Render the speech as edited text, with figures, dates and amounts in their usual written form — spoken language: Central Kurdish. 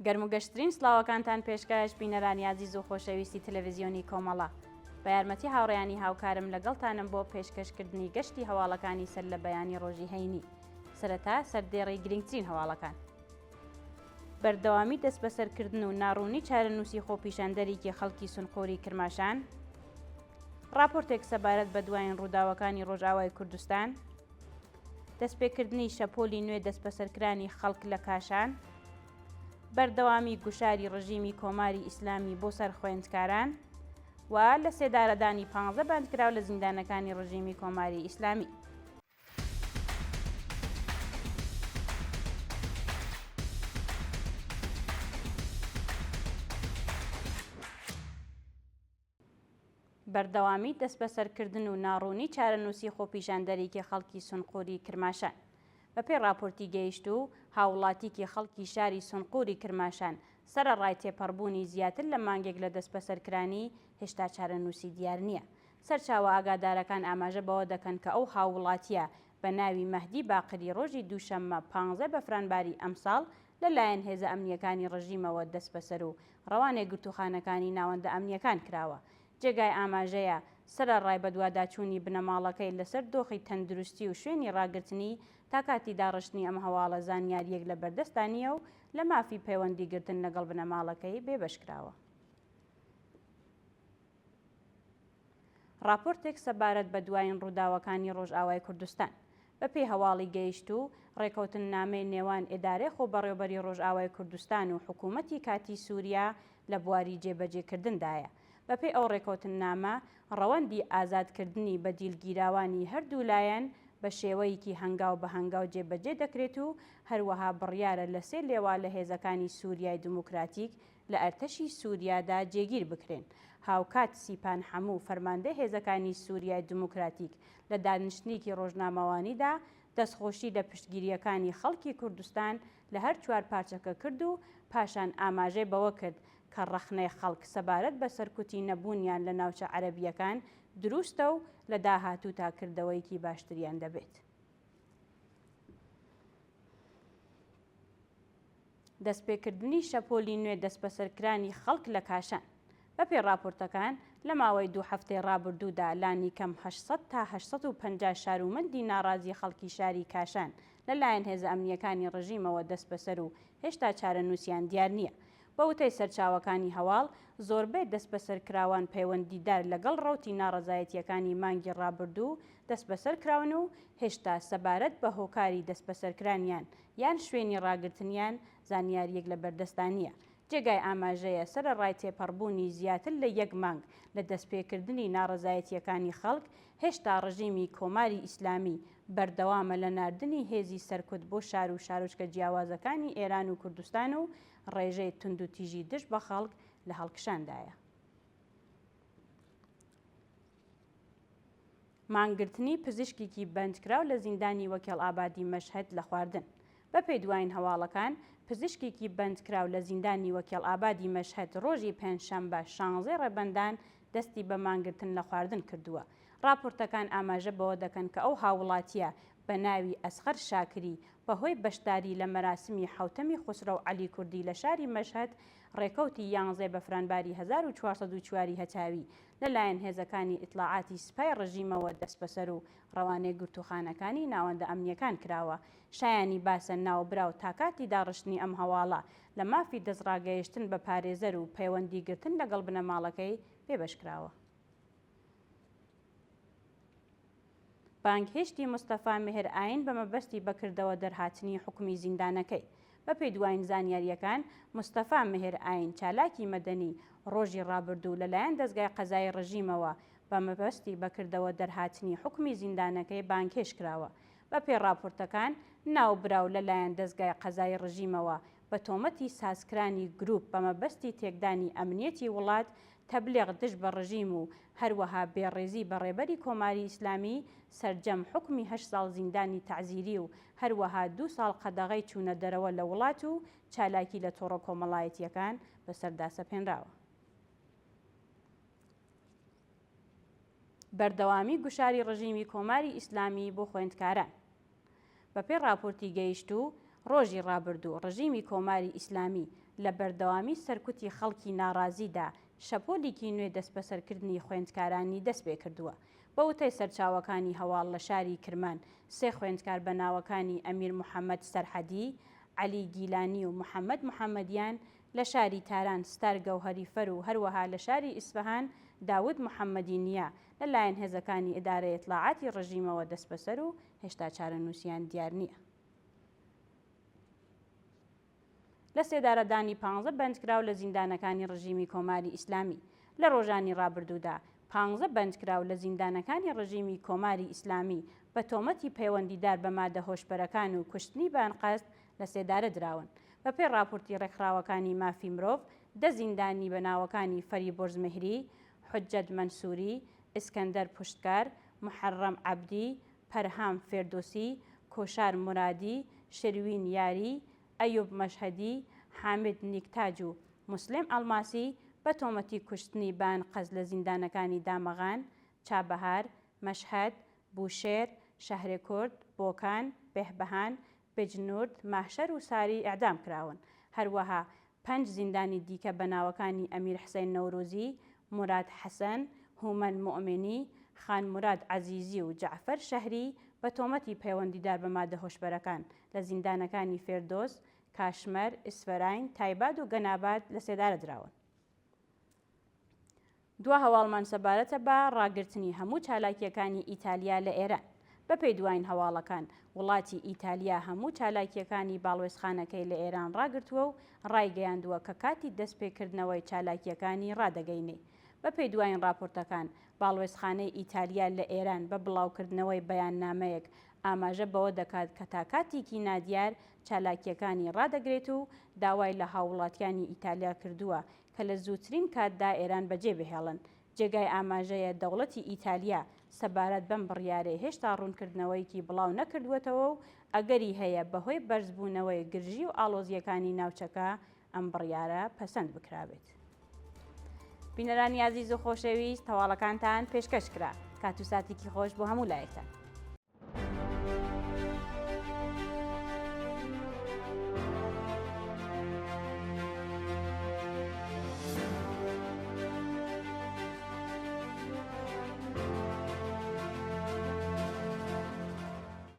گەرم و گەشترین سڵاوەکانتان پێشکەش بینەرانی عزیز و خۆشەویستی تەلەڤیزیۆنی کۆمەڵە. بە یارمەتی هاوڕێیانی هاوکارم لەگەڵتانم بۆ پێشکەشکردنی گەشتی هەواڵەکانی سەر لە بەیانی ڕۆژی هەینی. سەرەتا سەردێڕی گرنگترین هەواڵەکان. بەردەوامی دەست بەسەرکردن و ناڕوونی چارەنووسی خۆپیشاندەرێکی خەڵکی سونقۆری کرماشان، راپۆرتێک سەبارەت بە دوایین ڕووداوەکانی ڕۆژئاوای کوردستان، دەستپێکردنی شەپۆلی نوێ دەستبەسەرکرانی خەڵک لە کاشان، بەردەوامی گوشاری ڕژیمی کۆماری ئیسلامی بۆ سەر خوێندکاران و لە سێدارەدانی 15 بەندکراو لە زیندانەکانی ڕژیمی کۆماری ئیسلامی. بەردەوامی دەست بەسەرکردن و ناڕوونی چارەنووسی خۆپیشاندەرێکی خەڵکی سونقۆری کرماشان. بەپێی راپۆرتی گەیشت و هاوڵاتیکی خەڵکی شاری سونقوری کرماشان سەرەڕای تێپەڕبوونی زیاتر لە مانگێک لە دەستبەسەرکرانی هێشتا چارەنووسی دیار نییە. سەرچاوە ئاگادارەکان ئاماژە بەوە دەکەن کە ئەو هاوڵاتیە بە ناوی مەهدی باقری ڕۆژی دووشەممە 15 بەفرانباری ئەمساڵ لەلایەن هێزە ئەمنیەکانی ڕژیمەوە دەست بەسەر و ڕەوانێک گرتوخانەکانی ناوەندە ئەمنیەکان کراوە. جێگای ئاماژەیە سەرەڕای بە دوواداچوونی بنەماڵەکەی لەسەر دۆخی تەندروستی و شوێنی ڕاگررتنی تا کاتی داڕشتنی ئەم هەواڵە زانیاریەک لە بەردەستانیە و لە مافی پەیوەندیگرتن لەگەڵ بنەماڵەکەی بێبەشکراوە. راپۆرتێک سەبارەت بە دوایین ڕووداوەکانی ڕۆژئاوای کوردستان بەپێی هەواڵی گەیشت و ڕێکەوتن نامەی نێوان ئێدارەی خۆبەڕێوەبەری ڕۆژئاوای کوردستان و حکوومەتی کاتی سووریا لە بواری جێبەجێکردندایە. بەپێی ئەو ڕێکەوتن نامە ڕەوەندی ئازادکردنی بەدیلگیراوانی هەردوو لایەن بە شێوەیەکی هەنگاو بە هەنگاو جێبەجێ دەکرێت و هەروەها بڕیارە لە سێ لێوا لە هێزەکانی سووریای دموکراتیک لە ئەرتەشی سووریادا جێگیر بکرێن. هاوکات سیپان هەموو فەرماندەی هێزەکانی سووریای دموکراتیک لە دانیشتنێکی ڕۆژنامەوانیدا دەستخۆشی لە پشتگیریەکانی خەڵکی کوردستان لە هەر چوار پارچەکە کرد و پاشان ئاماژەی بەوە کرد کە ڕەخنەی خەڵک سەبارەت بە سەرکوتی نەبوونیان لە ناوچە عەرەبیەکان دروستە و لە داهاتوو تاکردەوەیەکی باشتریان دەبێت. دەستپێکردنی شەپۆلی نوێ دەستبەسەرکرانی خەڵک لە کاشان. بەپێی راپۆرتەکان لە ماوەی 2 هەفتەی ڕابردوودا لانی کەم 800 تا 850 شارومەندی ناڕازی خەڵکی شاری کاشان لەلایەن هێزە ئەمنیەکانی ڕژیمەوە دەست بەسەر و هێشتا چارەنووسیان دیار نییە. بە وتەی سەرچاوەکانی هەواڵ زۆربەی دەست بەسەرکراوان پەیوەندیدار لەگەڵ ڕەوتی ناڕەزایەتیەکانی مانگی ڕابردوو دەست بەسەرکراون و هێشتا سەبارەت بە هۆکاری دەست بەسەرکرانیان یان شوێنی ڕاگررتنیان زانیاریەک لە بەردەستانیە. جێگای ئاماژەیە سەرەڕای تێپەڕبوونی زیاتر لە 1 مانگ لە دەستپێکردنی ناڕەزایەتیەکانی خەڵک هێشتا ڕژیمی کۆماری ئیسلامی بەردەوامە لە ناردنی هێزی سەرکوت بۆ شار و شارۆچکە جیاوازەکانی ئێران و کوردستان و ڕێژەی تند و تیژی دژ بە خەڵک لە هەڵکشاندایە. مانگرتنی پزیشکێکی بەندکراو لە زیندانی وەکێڵئابادی مەشهەد لە خواردن. بەپێی دوایین هەواڵەکان پزیشکێکی بەندکراو لە زیندانی وەکێڵئابادی مەشهەد ڕۆژی پێنجشەممە 16 ڕێبەندان دەستی بە مانگرتن لە خواردن کردووە. راپۆرتەکان ئاماژە بەوە دەکەن کە ئەو هاوڵاتیە بە ناوی ئەسخەر شاکری بەهۆی بەشداری لە مەراسمی حوتەمی خوسرەو عەلی کوردی لە شاری مەشهەد ڕێکەوتی 11 بەفرانباری 1404 هەتاوی لەلایەن هێزەکانی ئیتلاعاتی سپای ڕژیمەوە دەست بەسەر و ڕەوانەی گرتوخانەکانی ناوەندە ئەمنیەکان کراوە. شایانی باسە ناوبراو تا کاتی داڕشتنی ئەم هەواڵە لە مافی دەستڕاگەیشتن بە پارێزەر و پەیوەندیگرتن لەگەڵ بنەماڵەکەی پێبەشکراوە. بانگهێشتی مستەفا مێهرئاین بە مەبەستی بەکردەوە دەرهاتنی حکومی زیندانەکەی. بەپێی دوایین زانیاریەکان مستەفا مێهرئاین چالاکی مەدەنی ڕۆژی ڕابردوو لەلایەن دەستگای قەزای ڕژیمەوە بە مەبەستی بەکردەوە دەرهاتنی حکومی زیندانەکەی بانگهێش کراوە. بەپێی راپۆرتەکان ناوبراو لەلایەن دەستگای قەزای ڕژیمەوە بە تۆمەتی سازکرانی گروپ بە مەبەستی تێکدانی ئەمنیەتی وڵات تەبلیغ دژ بە ڕژیم و هەروەها بێڕێزی بە ڕێبەری کۆماری ئیسلامی سەرجەم حکمی 8 ساڵ زیندانی تەعزیری و هەروەها 2 ساڵ قەدەغەی چوونە دەرەوە لە وڵات و چالاکی لە تۆڕە کۆمەڵایەتیەکان بەسەردا سەپێنراوە. بەردەوامی گوشاری ڕژیمی کۆماری ئیسلامی بۆ خوێندکاران. بەپێی راپۆرتی گەیشت و ڕۆژی ڕابردوو ڕژیمی کۆماری ئیسلامی لە بەردەوامی سەرکوتی خەڵکی ناڕازیدا شەپۆلێکی نوێ دەست بەسەرکردنی خوێندکارانی دەست پێ کردووە. بە وتەی سەرچاوەکانی هەواڵ لە شاری کرمان، سێ خوێندکار بە ناوەکانی ئەمیر محەممەد سەرحەدی، عەلی گیلانی و محەممەد محەممەدیان لە شاری تاران ستار گەوهەریفەر و هەروەها لە شاری ئیسفەهان داود محەممەدی نییە لەلایەن هێزەکانی ئیدارەی ئیتلاعاتی ڕژیمەوە دەست بەسەر و هێشتا چارەنووسیان دیار نییە. لە سێدارەدانی 15 بەندکراو لە زیندانەکانی ڕژیمی کۆماری ئیسلامی لە ڕۆژانی ڕابردوودا 15 بەندکراو لە زیندانەکانی ڕژیمی کۆماری ئیسلامی بە تۆمەتی پەیوەندیدار بە مادە هۆشبەرەکان و کوشتنی بانقەست لە سێدارە دراون. بەپێی راپۆرتی ڕێکخراوەکانی مافی مرۆڤ، 10 زیندانی بە ناوەکانی فەریبۆرز مهری، حوجەت مەنسووری، ئیسکەندەر پوشتکار، محەرڕەم عەبدی، پەرهام فێردۆسی، کۆشار مورادی، شروین یاری، ئەیوب مەشهەدی، حامد نیکتاج و موسلێم ئەڵماسی بە تۆمەتی کوشتنی بانقەز لە زیندانەکانی دامەغان، چابەهار، مەشهەد، بوشێر، شەهرێ کورد، بۆکان، بێهبەهان، بجنورد، ماهشەر و ساری ئیعدام کراون. هەروەها 5 زیندانی دیکە بە ناوەکانی ئەمیر حسین نەورۆزی، موراد حەسەن، هومەن موئمنی، خان موراد عەزیزی و جەعفەر شەهری بە تۆمەتی پەیوەندیدار بە مادە هۆشبەرەکان لە زیندانەکانی فێردۆس، کاشمەر، ئیسفەراین، تایباد و گەناباد لە سێدارە دراون. دوا هەواڵمان سەبارەتە بە ڕاگررتنی هەموو چالاکیەکانی ئیتالیا لە ئێران. بەپێی دوایین هەواڵەکان، وڵاتی ئیتالیا هەموو چالاکیەکانی باڵوێزخانەکەی لە ئێران ڕاگرتووە و ڕایگەیاندووە کە کاتی دەستپێکردنەوەی چالاکیەکانی ڕادەگەینێ. بەپێی دوایین راپۆرتەکان، باڵوێزخانەی ئیتالیا لە ئێران بە بڵاوکردنەوەی بەیاننامەیەک ئاماژە بەوە دەکات کە تا کاتێکی نادیار چالاکیەکانی ڕادەگرێت و داوای لە هاوڵاتیانی ئیتالیا کردووە کە لە زووترین کاتدا ئێران بەجێبهێڵن. جێگای ئاماژەیە دەوڵەتی ئیتالیا سەبارەت بەم بڕیارەی هێشتا ڕوونکردنەوەیکی بڵاو نەکردووەتەوە و ئەگەری هەیە بەهۆی بەرزبوونەوەی گرژی و ئاڵۆزیەکانی ناوچەکە ئەم بڕیارە پەسەند بکرابێت. بینەرانی عەزیز و خۆشەویست، هەواڵەکانتان پێشکەش کرا. کات و ساتێکی خۆش بۆ هەموو لایەکتان.